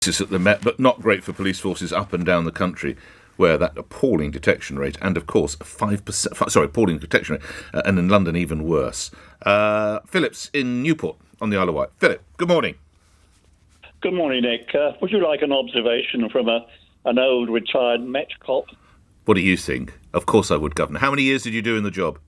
practice at the Met, but not great for police forces up and down the country, where that appalling detection rate, and of course 5%, appalling detection rate, and in London even worse. Philip's in Newport on the Isle of Wight. Philip, good morning. Good morning, Nick. Would you like an observation from an old retired Met cop? What do you think? Of course I would, Governor. How many years did you do in the job?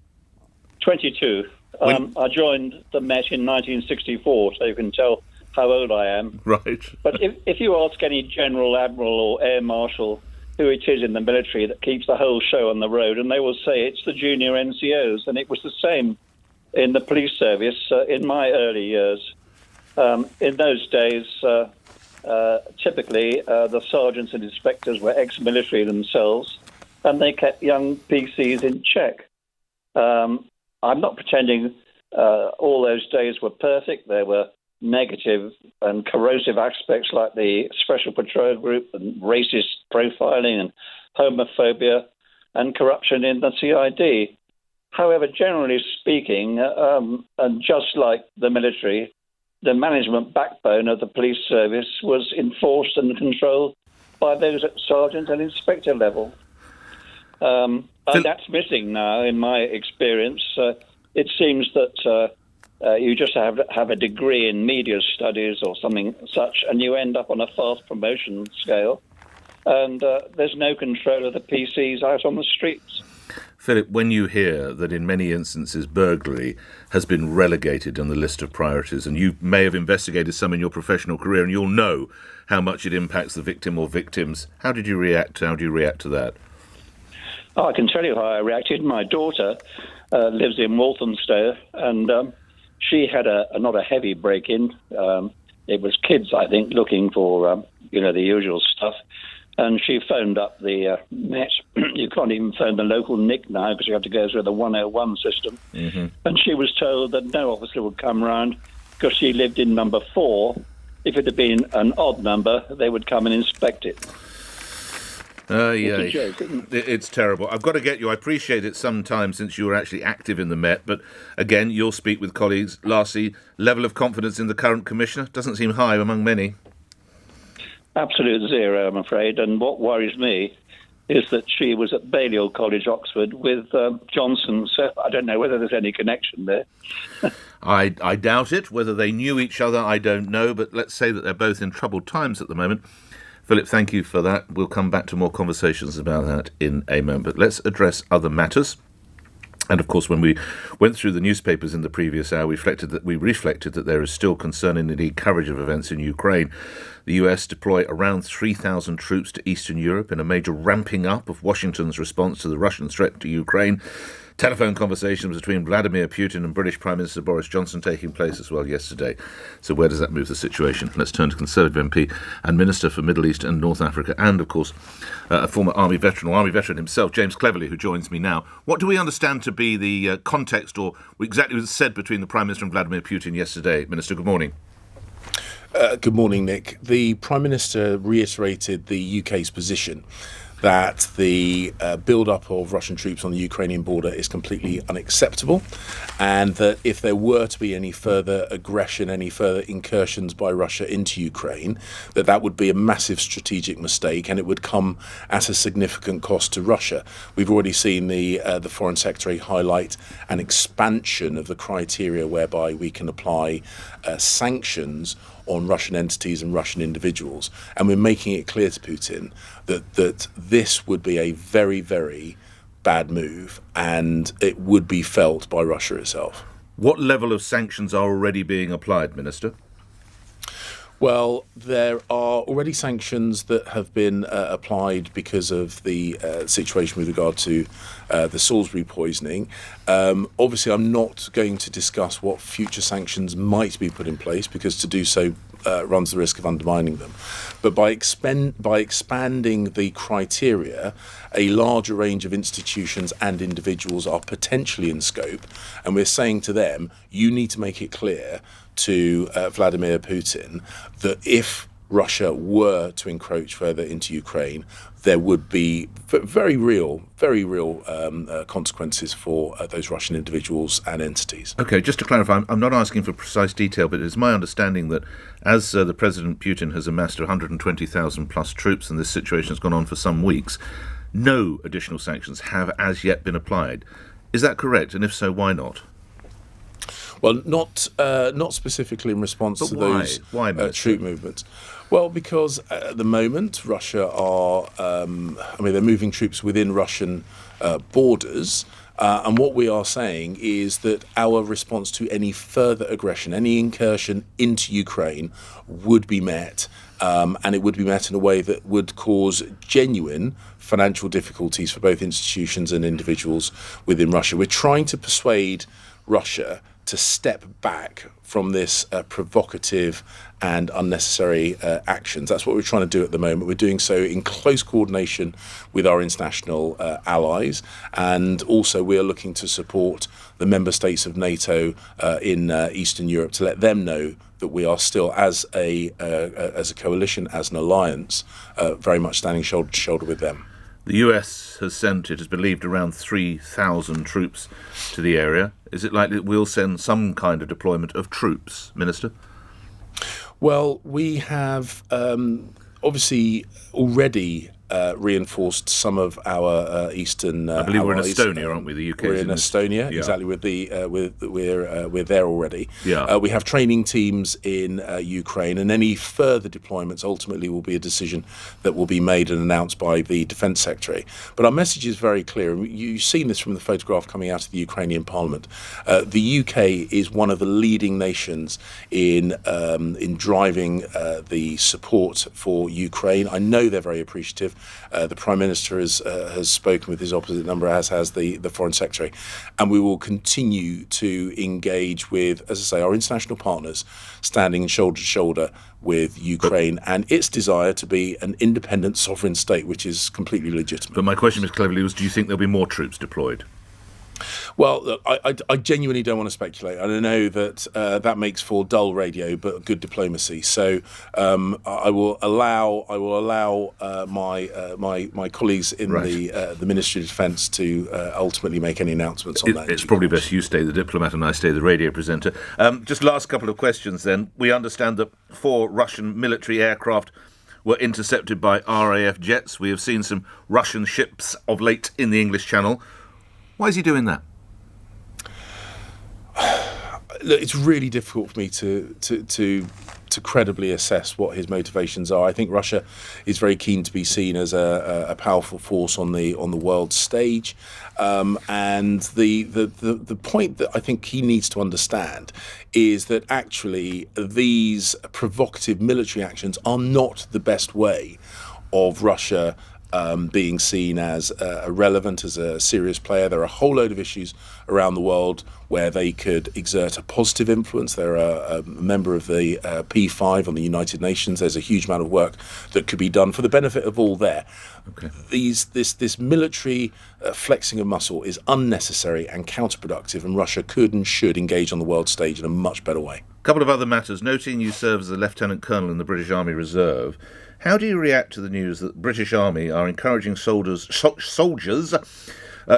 22. I joined the Met in 1964, so you can tell how old I am. Right. But if you ask any general, admiral or air marshal who it is in the military that keeps the whole show on the road, and they will say it's the junior NCOs, and it was the same in the police service in my early years. In those days, typically the sergeants and inspectors were ex-military themselves, and they kept young PCs in check. I'm not pretending all those days were perfect. There were negative and corrosive aspects like the Special Patrol Group and racist profiling and homophobia and corruption in the CID. However, generally speaking, and just like the military, the management backbone of the police service was enforced and controlled by those at sergeant and inspector level. And that's missing now, in my experience. It seems that you just have a degree in media studies or something such, and you end up on a fast promotion scale, and there's no control of the PCs out on the streets. Philip, when you hear that in many instances burglary has been relegated on the list of priorities, and you may have investigated some in your professional career, and you'll know how much it impacts the victim or victims, how did you react? How do you react to that? Oh, I can tell you how I reacted. My daughter lives in Walthamstow, and she had not a heavy break-in. It was kids, I think, looking for, the usual stuff. And she phoned up the Met. You can't even phone the local NIC now because you have to go through the 101 system. Mm-hmm. And she was told that no officer would come round because she lived in number 4. If it had been an odd number, they would come and inspect it. Yeah, It's a joke, isn't it? It's terrible. I've got to get you. I appreciate it sometimes since you were actually active in the Met, but again, you'll speak with colleagues. Lastly, level of confidence in the current commissioner doesn't seem high among many. Absolute zero, I'm afraid. And what worries me is that she was at Balliol College, Oxford, with Johnson. So I don't know whether there's any connection there. I doubt it. Whether they knew each other, I don't know. But let's say that they're both in troubled times at the moment. Philip, thank you for that. We'll come back to more conversations about that in a moment. But let's address other matters. And, of course, when we went through the newspapers in the previous hour, we reflected that there is still concern and indeed coverage of events in Ukraine. The US deploy around 3,000 troops to Eastern Europe in a major ramping up of Washington's response to the Russian threat to Ukraine. Telephone conversations between Vladimir Putin and British Prime Minister Boris Johnson taking place as well yesterday. So where does that move the situation? Let's turn to Conservative MP and Minister for Middle East and North Africa and, of course, a former Army veteran himself, James Cleverly, who joins me now. What do we understand to be the context or exactly what was said between the Prime Minister and Vladimir Putin yesterday? Minister, good morning. Good morning, Nick. The Prime Minister reiterated the UK's position that the build-up of Russian troops on the Ukrainian border is completely unacceptable, and that if there were to be any further aggression, any further incursions by Russia into Ukraine, that would be a massive strategic mistake, and it would come at a significant cost to Russia. We've already seen the Foreign Secretary highlight an expansion of the criteria whereby we can apply sanctions on Russian entities and Russian individuals. And we're making it clear to Putin that this would be a very, very bad move, and it would be felt by Russia itself. What level of sanctions are already being applied, Minister? Well, there are already sanctions that have been applied because of the situation with regard to the Salisbury poisoning. Obviously, I'm not going to discuss what future sanctions might be put in place, because to do so runs the risk of undermining them. But by expanding the criteria, a larger range of institutions and individuals are potentially in scope, and we're saying to them, you need to make it clear to Vladimir Putin that if Russia were to encroach further into Ukraine, there would be very real consequences for those Russian individuals and entities. Okay, just to clarify, I'm not asking for precise detail, but it's my understanding that as the President Putin has amassed 120,000 plus troops and this situation has gone on for some weeks, no additional sanctions have as yet been applied. Is that correct? And if so, why not? Well, not specifically in response to those troop movements. Well, because at the moment Russia are, they're moving troops within Russian borders, and what we are saying is that our response to any further aggression, any incursion into Ukraine, would be met, and it would be met in a way that would cause genuine financial difficulties for both institutions and individuals within Russia. We're trying to persuade Russia to step back from this provocative and unnecessary actions. That's what we're trying to do at the moment. We're doing so in close coordination with our international allies, and also we are looking to support the member states of NATO in Eastern Europe to let them know that we are still, as a coalition, as an alliance, very much standing shoulder to shoulder with them. The US has sent, it is believed, around 3,000 troops to the area. Is it likely that we'll send some kind of deployment of troops, Minister? Well, we have obviously already reinforced some of our eastern. I believe allies. we're in Estonia, aren't we? The UK. We're in Estonia, yeah. Exactly. We're there already. Yeah. We have training teams in Ukraine, and any further deployments ultimately will be a decision that will be made and announced by the Defence Secretary. But our message is very clear. You've seen this from the photograph coming out of the Ukrainian Parliament. The UK is one of the leading nations in driving the support for Ukraine. I know they're very appreciative. The Prime Minister has spoken with his opposite number, as has the Foreign Secretary, and we will continue to engage with, as I say, our international partners, standing shoulder to shoulder with Ukraine and its desire to be an independent sovereign state, which is completely legitimate. But my question, Mr. Cleverly, was: do you think there'll be more troops deployed? Well, look, I genuinely don't want to speculate. I know that that makes for dull radio, but good diplomacy. So I will allow my colleagues in the Ministry of Defence to ultimately make any announcements on that. It's probably best you stay the diplomat and I stay the radio presenter. Just last couple of questions then. We understand that 4 Russian military aircraft were intercepted by RAF jets. We have seen some Russian ships of late in the English Channel. Why is he doing that? Look, it's really difficult for me to credibly assess what his motivations are. I think Russia is very keen to be seen as a powerful force on the world stage, and the point that I think he needs to understand is that actually these provocative military actions are not the best way of Russia being seen as relevant, as a serious player. There are a whole load of issues around the world where they could exert a positive influence. They're a member of the P5 on the United Nations. There's a huge amount of work that could be done for the benefit of all there. Okay. This military flexing of muscle is unnecessary and counterproductive, and Russia could and should engage on the world stage in a much better way. A couple of other matters. Noting you serve as a Lieutenant Colonel in the British Army Reserve, how do you react to the news that the British Army are encouraging soldiers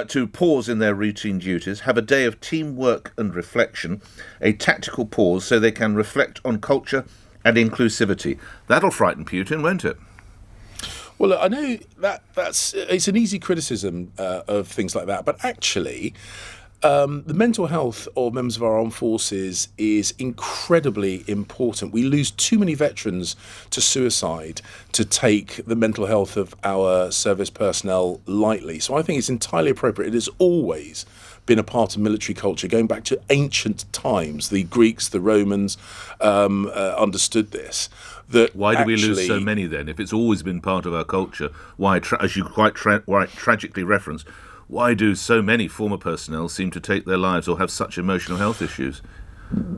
to pause in their routine duties, have a day of teamwork and reflection, a tactical pause so they can reflect on culture and inclusivity? That'll frighten Putin, won't it? Well, I know it's an easy criticism of things like that, but actually the mental health of members of our armed forces is incredibly important. We lose too many veterans to suicide to take the mental health of our service personnel lightly. So I think it's entirely appropriate. It has always been a part of military culture, going back to ancient times. The Greeks, the Romans understood this. Why do we lose so many then? If it's always been part of our culture, why, as you quite tragically referenced, why do so many former personnel seem to take their lives or have such emotional health issues?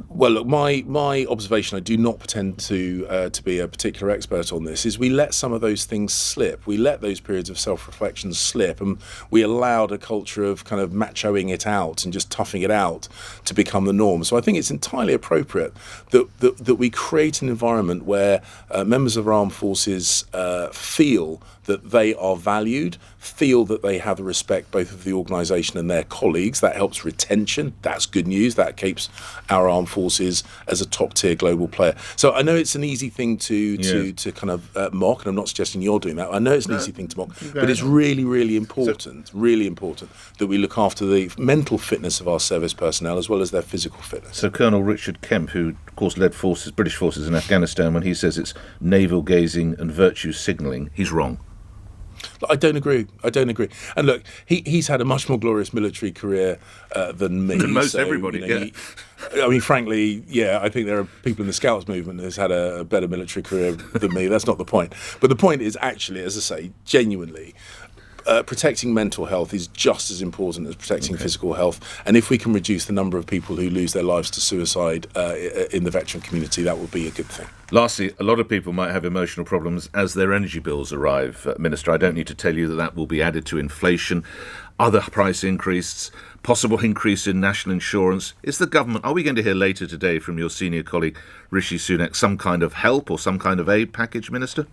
Well, look, my observation, I do not pretend to be a particular expert on this, is we let some of those things slip. We let those periods of self-reflection slip, and we allowed a culture of kind of machoing it out and just toughing it out to become the norm. So I think it's entirely appropriate that we create an environment where members of our armed forces feel that they are valued, feel that they have the respect both of the organisation and their colleagues. That helps retention. That's good news. That keeps our armed forces as a top-tier global player. So I know it's an easy thing to kind of mock, and I'm not suggesting you're doing that. I know it's an easy thing to mock, but it's really, really important, that we look after the mental fitness of our service personnel as well as their physical fitness. So Colonel Richard Kemp, who of course led British forces in Afghanistan, when he says it's navel-gazing and virtue signalling, he's wrong. I don't agree. And look, he's had a much more glorious military career than me. Than most everybody, I mean, frankly, I think there are people in the Scouts movement who's had a better military career than me. That's not the point. But the point is actually, as I say, genuinely, protecting mental health is just as important as protecting physical health. And if we can reduce the number of people who lose their lives to suicide in the veteran community, that would be a good thing. Lastly, a lot of people might have emotional problems as their energy bills arrive. Minister, I don't need to tell you that will be added to inflation, other price increases, possible increase in national insurance. Is the government, are we going to hear later today from your senior colleague Rishi Sunak some kind of help or some kind of aid package, Minister?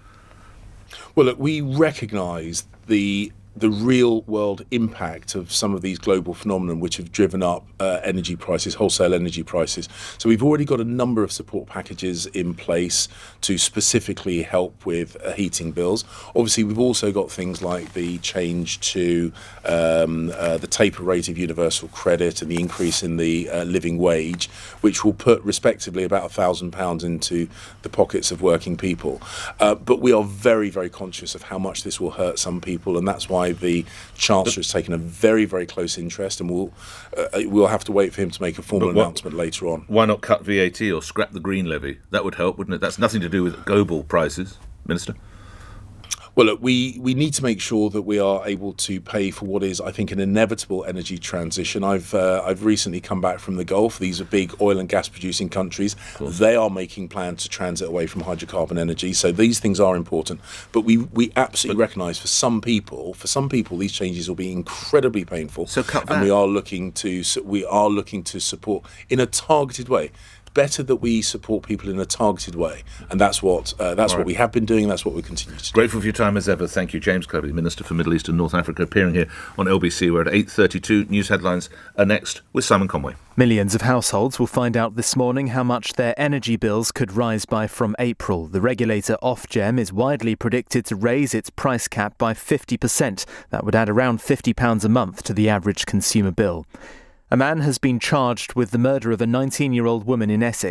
Well, look, we recognise the real world impact of some of these global phenomena which have driven up energy prices, wholesale energy prices. So we've already got a number of support packages in place to specifically help with heating bills. Obviously, we've also got things like the change to the taper rate of universal credit and the increase in the living wage, which will put respectively about £1,000 into the pockets of working people. But we are very, very conscious of how much this will hurt some people, and that's why the Chancellor has taken a very, very close interest, and we'll have to wait for him to make a formal announcement later on. Why not cut VAT or scrap the green levy? That would help, wouldn't it? That's nothing to do with global prices, Minister. Well, look, we need to make sure that we are able to pay for what is, I think, an inevitable energy transition. I've recently come back from the Gulf. These are big oil and gas producing countries. Cool. They are making plans to transit away from hydrocarbon energy. So these things are important. But we absolutely recognise for some people these changes will be incredibly painful. So cut that. And we are looking to support in a targeted way. Better that we support people in a targeted way, and that's what we have been doing. That's what we continue to do. Grateful for your time as ever. Thank you, James Kirby, Minister for Middle East and North Africa, appearing here on LBC. We're at 8:32. News headlines are next with Simon Conway. Millions of households will find out this morning how much their energy bills could rise by from April. The regulator Ofgem is widely predicted to raise its price cap by 50%. That would add around £50 a month to the average consumer bill. A man has been charged with the murder of a 19-year-old woman in Essex.